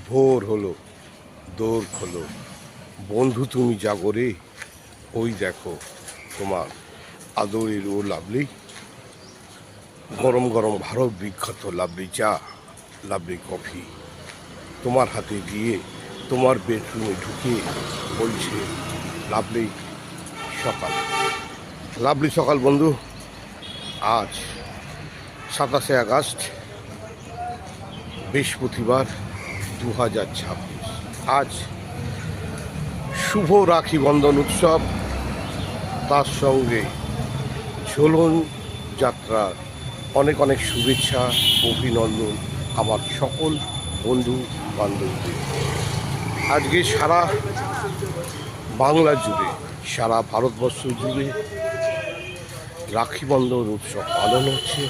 ভোর হলো, দোর খোলো, বন্ধু তুমি জাগরে। ওই দেখো তোমার আদরের ও লাভলি, গরম গরম ভারত বিখ্যাত লাভলি চা, লাভলি কফি তোমার হাতে দিয়ে তোমার বেডরুমে ঢুকে বলছে লাভলি সকাল। লাভলি সকাল বন্ধু। আজ 27 আগস্ট, বৃহস্পতিবার, 2026। আজ শুভ রাখি বন্ধন উৎসব, তার সঙ্গে ঝোলন যাত্রার অনেক অনেক শুভেচ্ছা, অভিনন্দন আমার সকল বন্ধু বান্ধবদের। আজকে সারা বাংলা জুড়ে, সারা ভারতবর্ষ জুড়ে রাখি বন্ধন উৎসব পালন হচ্ছে।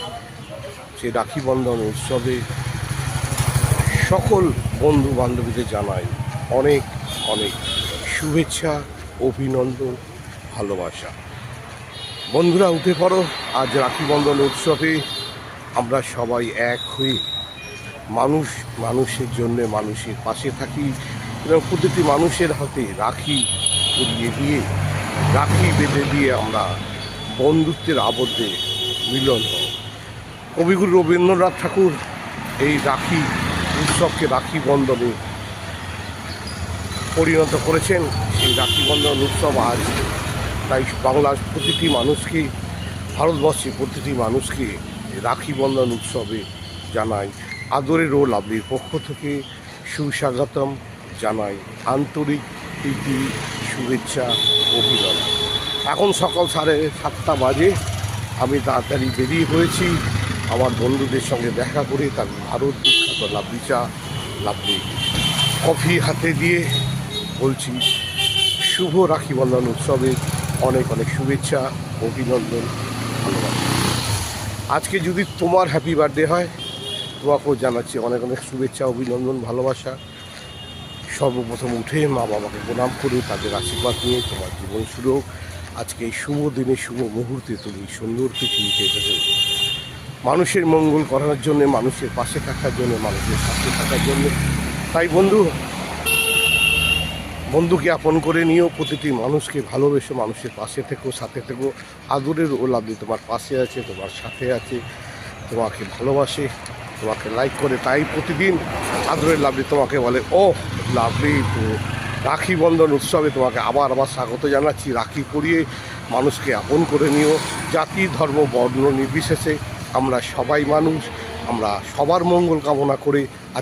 সেই রাখি বন্ধন উৎসবে সকল বন্ধু বান্ধবীদের জানাই অনেক অনেক শুভেচ্ছা, অভিনন্দন, ভালোবাসা। বন্ধুরা উঠে পড়ো, আজ রাখি বন্ধন উৎসবে আমরা সবাই এক হয়ে মানুষের জন্যে, মানুষের পাশে থাকি এবং প্রতিটি মানুষের হাতে রাখি পরিয়ে দিয়ে, রাখি বেঁধে দিয়ে আমরা বন্ধুত্বের আবদ্ধে মিলন হই। কবিগুরু রবীন্দ্রনাথ ঠাকুর এই রাখি উৎসবকে রাখি বন্ধনে পরিণত করেছেন। সেই রাখি বন্ধন উৎসব আজ তাই বাংলার প্রতিটি মানুষকে, ভারতবর্ষের প্রতিটি মানুষকে রাখি বন্ধন উৎসবে জানাই আদরের ও লাভলির পক্ষ থেকে সুস্বাগতম, জানাই আন্তরিক প্রীতি, শুভেচ্ছা, অভিনন্দন। এখন সকাল 7:30 বাজে। আমি তাড়াতাড়ি বেরিয়ে পড়েছি আমার বন্ধুদের সঙ্গে দেখা করে। তার ভারত বিখ্যাত লাভলি চা, লাভলি কফি হাতে দিয়ে বলছি শুভ রাখি বন্ধন উৎসবে অনেক অনেক শুভেচ্ছা, অভিনন্দন, ভালোবাসা। আজকে যদি তোমার হ্যাপি বার্থডে হয়, তোমাকেও জানাচ্ছি অনেক অনেক শুভেচ্ছা, অভিনন্দন, ভালোবাসা। সর্বপ্রথম উঠে মা বাবাকে প্রণাম করে তাদের আশীর্বাদ নিয়ে তোমার জীবন শুরু হোক। আজকে এই শুভ দিনে, শুভ মুহূর্তে তুমি সুন্দর পৃথিবীতে এসেছো মানুষের মঙ্গল করার জন্যে, মানুষের পাশে থাকার জন্য, মানুষের সাথে থাকার জন্য। তাই বন্ধুকে আপন করে নিও, প্রতিটি মানুষকে ভালোবেসো, মানুষের পাশে থেকো, সাথে থেকো। আদরের ও লাভলি তোমার পাশে আছে, তোমার সাথে আছে, তোমাকে ভালোবাসে, তোমাকে লাইক করে। তাই প্রতিদিন আদরের লাভলি তোমাকে বলে ও লাভলি। তো রাখি বন্ধন উৎসবে তোমাকে আবার স্বাগত জানাচ্ছি। রাখি পরিয়ে মানুষকে আপন করে নিও। জাতি, ধর্ম, বর্ণ নির্বিশেষে আমরা সবাই মানুষ, আমরা সবার মঙ্গল কামনা করে